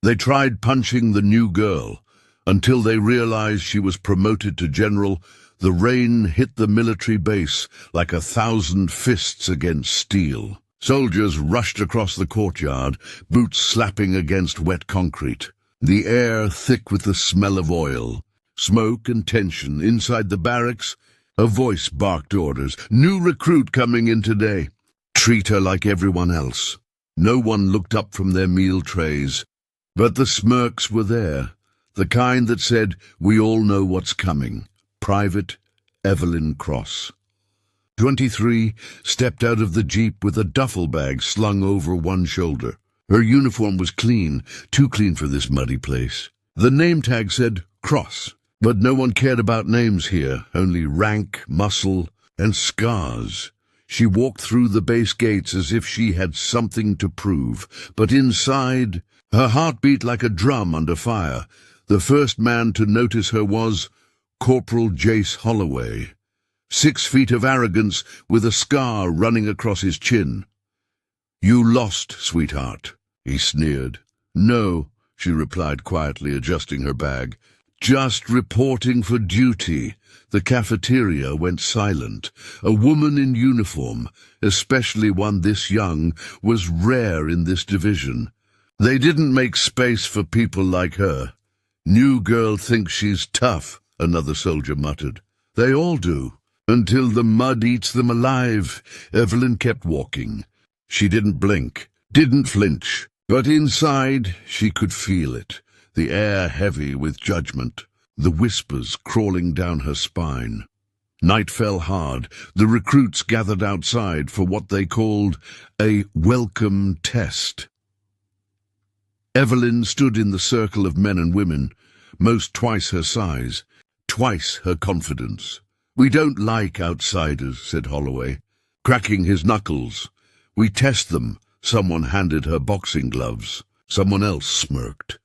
They tried punching the new girl. Until they realized she was promoted to general, the rain hit the military base like 1,000 fists against steel. Soldiers rushed across the courtyard, boots slapping against wet concrete. The air thick with the smell of oil. Smoke and tension. Inside the barracks, a voice barked orders. New recruit coming in today. Treat her like everyone else. No one looked up from their meal trays. But the smirks were there. The kind that said, we all know what's coming. Private Evelyn Cross. 23 stepped out of the jeep with a duffel bag slung over one shoulder. Her uniform was clean, too clean for this muddy place. The name tag said Cross, but no one cared about names here, only rank, muscle, and scars. She walked through the base gates as if she had something to prove, but inside, her heart beat like a drum under fire. The first man to notice her was Corporal Jace Holloway, 6 feet of arrogance with a scar running across his chin. You lost, sweetheart, he sneered. No, she replied quietly, adjusting her bag. Just reporting for duty. The cafeteria went silent. A woman in uniform, especially one this young, was rare in this division. They didn't make space for people like her. New girl thinks she's tough, another soldier muttered. They all do. Until the mud eats them alive. Evelyn kept walking. She didn't blink, didn't flinch, but inside she could feel it, the air heavy with judgment, the whispers crawling down her spine. Night fell hard. The recruits gathered outside for what they called a welcome test. Evelyn stood in the circle of men and women, most twice her size, twice her confidence. We don't like outsiders, said Holloway, cracking his knuckles. We test them. Someone handed her boxing gloves. Someone else smirked.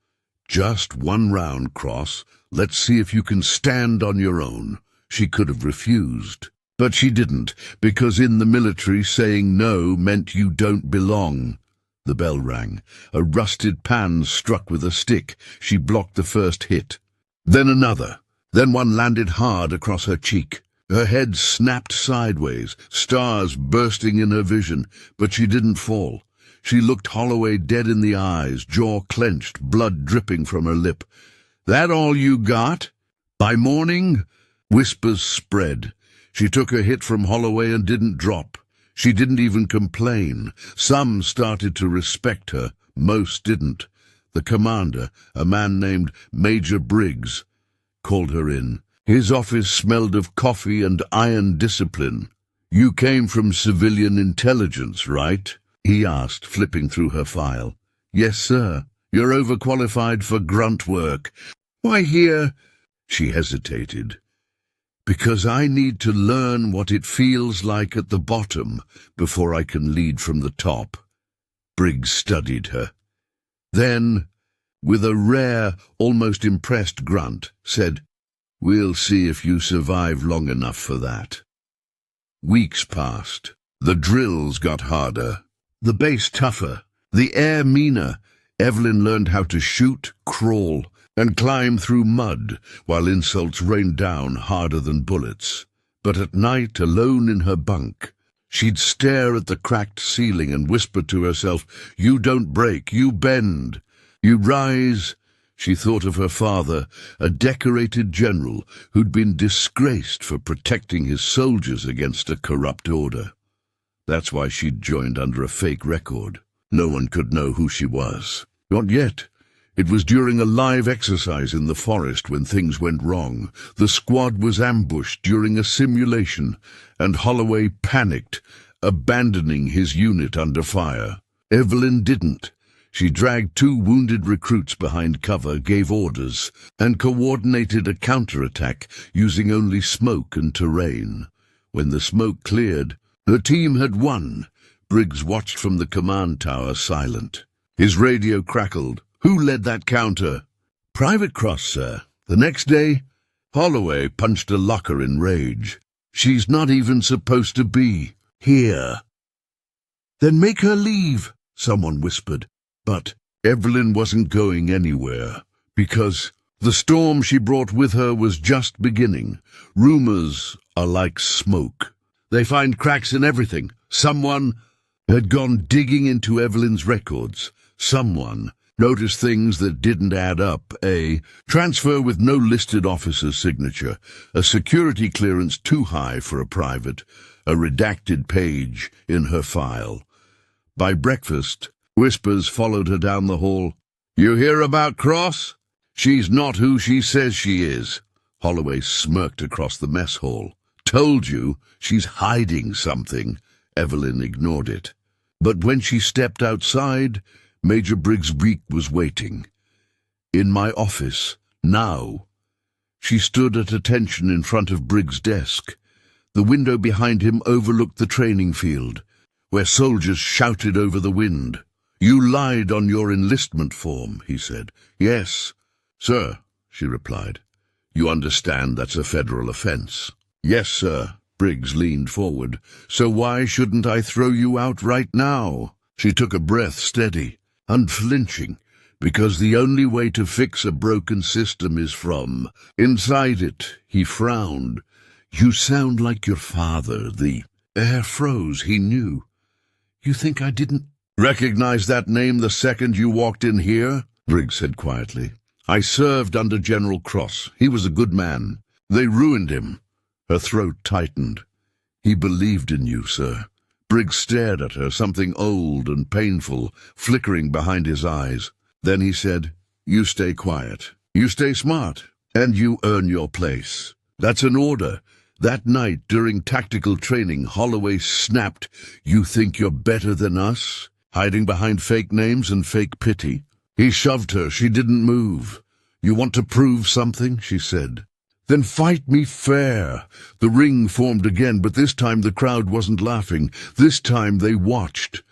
Just one round, Cross. Let's see if you can stand on your own. She could have refused. But she didn't, because in the military saying no meant you don't belong. The bell rang. A rusted pan struck with a stick. She blocked the first hit. Then another. Then one landed hard across her cheek. Her head snapped sideways, stars bursting in her vision, but she didn't fall. She looked Holloway dead in the eyes, jaw clenched, blood dripping from her lip. That all you got? By morning? Whispers spread. She took a hit from Holloway and didn't drop. She didn't even complain. Some started to respect her. Most didn't. The commander, a man named Major Briggs, called her in. His office smelled of coffee and iron discipline. You came from civilian intelligence, right? He asked, flipping through her file. Yes, sir. You're overqualified for grunt work. Why here? She hesitated. Because I need to learn what it feels like at the bottom before I can lead from the top. Briggs studied her. Then, with a rare, almost impressed grunt, said, We'll see if you survive long enough for that. Weeks passed. The drills got harder. The base tougher. The air meaner. Evelyn learned how to shoot, crawl, and climb through mud, while insults rained down harder than bullets. But at night, alone in her bunk, she'd stare at the cracked ceiling and whisper to herself, You don't break, you bend, you rise. She thought of her father, a decorated general who'd been disgraced for protecting his soldiers against a corrupt order. That's why she'd joined under a fake record. No one could know who she was. Not yet. It was during a live exercise in the forest when things went wrong. The squad was ambushed during a simulation, and Holloway panicked, abandoning his unit under fire. Evelyn didn't. She dragged 2 wounded recruits behind cover, gave orders, and coordinated a counterattack using only smoke and terrain. When the smoke cleared, her team had won. Briggs watched from the command tower, silent. His radio crackled. Who led that counter? Private Cross, sir. The next day, Holloway punched a locker in rage. She's not even supposed to be here. Then make her leave, someone whispered. But Evelyn wasn't going anywhere, because the storm she brought with her was just beginning. Rumors are like smoke. They find cracks in everything. Someone had gone digging into Evelyn's records. Someone noticed things that didn't add up. A transfer with no listed officer's signature, a security clearance too high for a private, a redacted page in her file. By breakfast, whispers followed her down the hall. "You hear about Cross? She's not who she says she is." Holloway smirked across the mess hall. "Told you, she's hiding something." Evelyn ignored it. But when she stepped outside, Major Briggs' week was waiting. "In my office, now." She stood at attention in front of Briggs' desk. The window behind him overlooked the training field, where soldiers shouted over the wind. "You lied on your enlistment form," he said. "Yes, sir," she replied. "You understand that's a federal offense?" "Yes, sir." Briggs leaned forward. "So why shouldn't I throw you out right now?" She took a breath, steady, unflinching, because the only way to fix a broken system is from inside it. He frowned. "You sound like your father." The air froze. He knew. "You think I didn't recognize that name the second you walked in here?" Briggs said quietly. "I served under General Cross. He was a good man. They ruined him." Her throat tightened. "He believed in you, sir." Briggs stared at her, something old and painful flickering behind his eyes. Then he said, "You stay quiet. You stay smart. And you earn your place. That's an order." That night, during tactical training, Holloway snapped, "You think you're better than us? Hiding behind fake names and fake pity?" He shoved her. She didn't move. "You want to prove something?" she said. "Then fight me fair." The ring formed again, but this time the crowd wasn't laughing. This time they watched.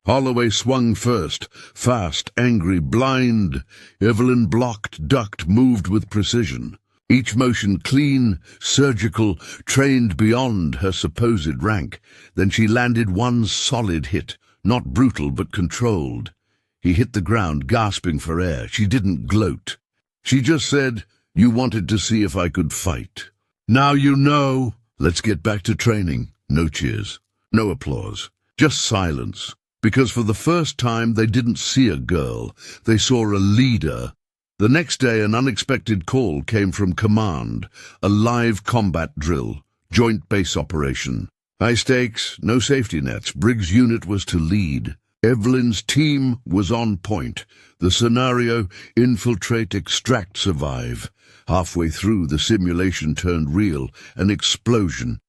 Holloway swung first, fast, angry, blind. Evelyn blocked, ducked, moved with precision. Each motion clean, surgical, trained beyond her supposed rank. Then she landed one solid hit, not brutal but controlled. He hit the ground, gasping for air. She didn't gloat. She just said, "You wanted to see if I could fight. Now you know. Let's get back to training." No cheers, no applause, just silence. Because for the first time they didn't see a girl, they saw a leader. The next day an unexpected call came from command, a live combat drill, joint base operation. High stakes, no safety nets. Briggs' unit was to lead. Evelyn's team was on point. The scenario: infiltrate, extract, survive. Halfway through, the simulation turned real, an explosion.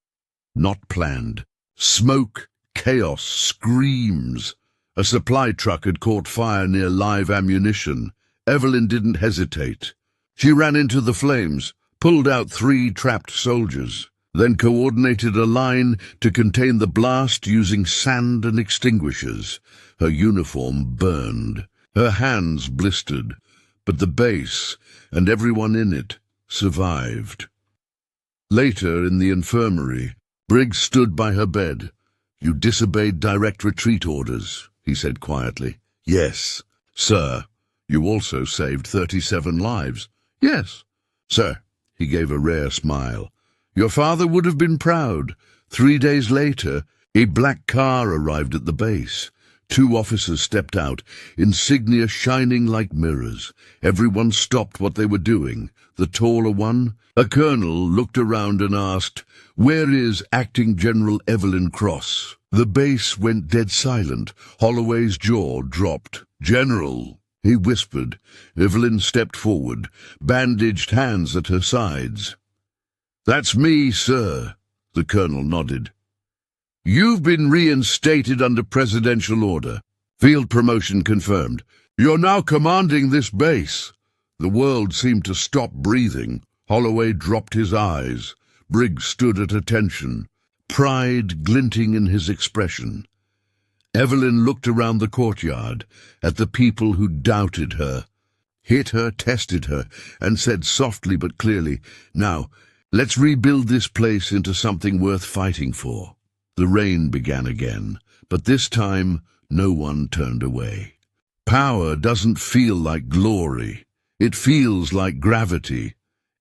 Not planned. Smoke, chaos, screams. A supply truck had caught fire near live ammunition. Evelyn didn't hesitate. She ran into the flames, pulled out 3 trapped soldiers, then coordinated a line to contain the blast using sand and extinguishers. Her uniform burned. Her hands blistered. But the base, and everyone in it, survived. Later, in the infirmary, Briggs stood by her bed. "You disobeyed direct retreat orders," he said quietly. "Yes, sir." "You also saved 37 lives." "Yes, sir." He gave a rare smile. "Your father would have been proud." 3 days later, a black car arrived at the base. 2 officers stepped out, insignia shining like mirrors. Everyone stopped what they were doing. The taller one, a colonel, looked around and asked, "Where is Acting General Evelyn Cross?" The base went dead silent. Holloway's jaw dropped. "General," he whispered. Evelyn stepped forward, bandaged hands at her sides. "That's me, sir." The colonel nodded. "You've been reinstated under presidential order. Field promotion confirmed. You're now commanding this base." The world seemed to stop breathing. Holloway dropped his eyes. Briggs stood at attention, pride glinting in his expression. Evelyn looked around the courtyard, at the people who doubted her, hit her, tested her, and said softly but clearly, "Now, let's rebuild this place into something worth fighting for." The rain began again, but this time no one turned away. Power doesn't feel like glory. It feels like gravity.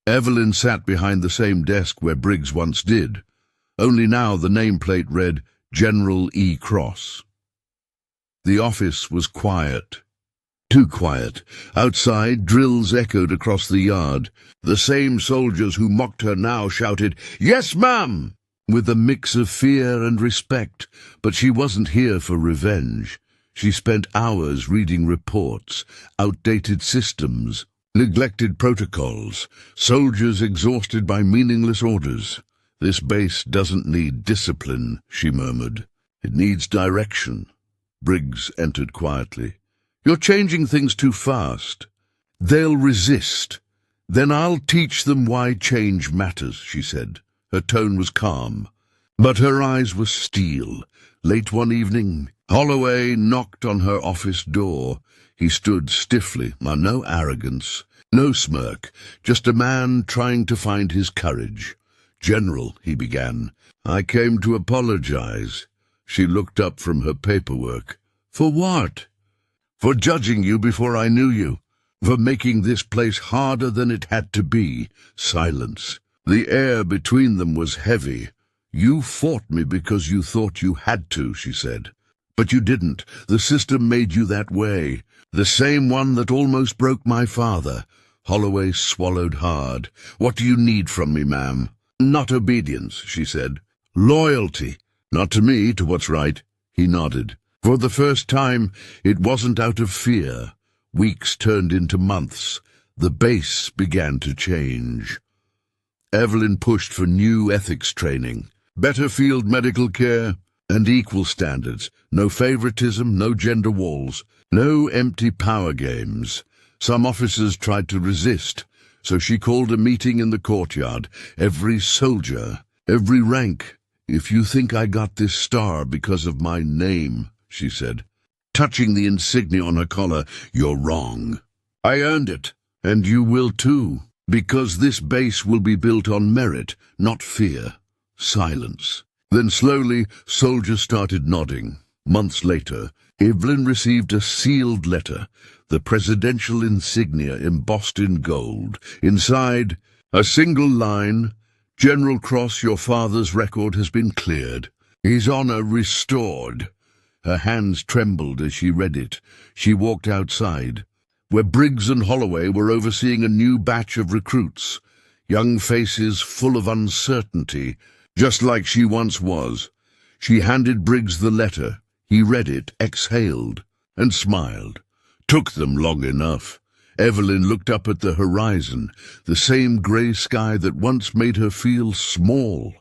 Evelyn sat behind the same desk where Briggs once did. Only now the nameplate read General E. Cross. The office was quiet. Too quiet. Outside, drills echoed across the yard. The same soldiers who mocked her now shouted, "Yes, ma'am!" with a mix of fear and respect. But she wasn't here for revenge. She spent hours reading reports, outdated systems, neglected protocols, soldiers exhausted by meaningless orders. "This base doesn't need discipline," she murmured. "It needs direction." Briggs entered quietly. "You're changing things too fast. They'll resist. Then I'll teach them why change matters," she said. Her tone was calm, but her eyes were steel. Late one evening, Holloway knocked on her office door. He stood stiffly, no arrogance, no smirk, just a man trying to find his courage. "General," he began, "I came to apologize." She looked up from her paperwork. "For what?" "For judging you before I knew you. For making this place harder than it had to be." Silence. The air between them was heavy. "You fought me because you thought you had to," she said. "But you didn't. The system made you that way. The same one that almost broke my father." Holloway swallowed hard. "What do you need from me, ma'am?" "Not obedience," she said. "Loyalty." "Not to me, to what's right." He nodded. For the first time, it wasn't out of fear. Weeks turned into months. The base began to change. Evelyn pushed for new ethics training, better field medical care, and equal standards. No favoritism, no gender walls, no empty power games. Some officers tried to resist, so she called a meeting in the courtyard. Every soldier, every rank. "If you think I got this star because of my name," she said, touching the insignia on her collar, "you're wrong. I earned it, and you will too, because this base will be built on merit, not fear." Silence. Then slowly, soldiers started nodding. Months later, Evelyn received a sealed letter, the presidential insignia embossed in gold. Inside, a single line, "General Cross, your father's record has been cleared. His honor restored." Her hands trembled as she read it. She walked outside, where Briggs and Holloway were overseeing a new batch of recruits, young faces full of uncertainty, just like she once was. She handed Briggs the letter. He read it, exhaled, and smiled. Took them long enough. Evelyn looked up at the horizon, the same grey sky that once made her feel small.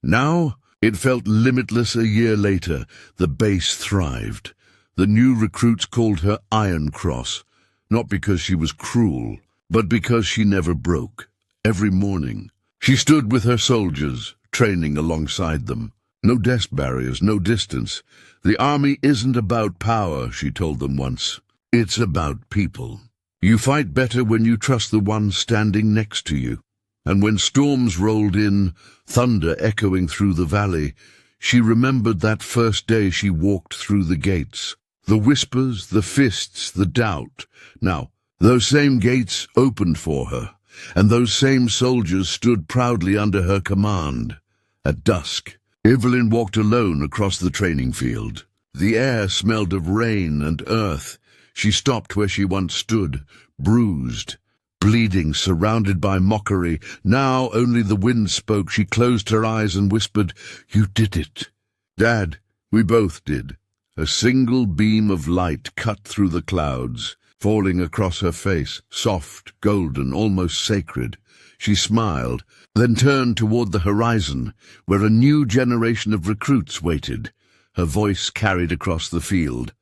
Now it felt limitless. A year later, the base thrived. The new recruits called her Iron Cross, not because she was cruel, but because she never broke. Every morning, she stood with her soldiers, training alongside them. No desk barriers, no distance. "The army isn't about power," she told them once. "It's about people. You fight better when you trust the one standing next to you." And when storms rolled in, thunder echoing through the valley, she remembered that first day she walked through the gates. The whispers, the fists, the doubt. Now, those same gates opened for her, and those same soldiers stood proudly under her command. At dusk, Evelyn walked alone across the training field. The air smelled of rain and earth. She stopped where she once stood, bruised, bleeding, surrounded by mockery. Now only the wind spoke. She closed her eyes and whispered, "You did it." "Dad, we both did." A single beam of light cut through the clouds, falling across her face, soft, golden, almost sacred. She smiled, then turned toward the horizon, where a new generation of recruits waited. Her voice carried across the field.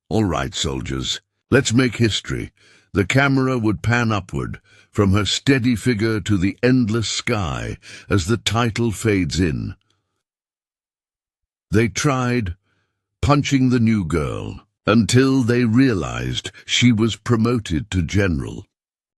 "All right, soldiers, let's make history." The camera would pan upward, from her steady figure to the endless sky, as the title fades in. They tried, punching the new girl, until they realized she was promoted to general.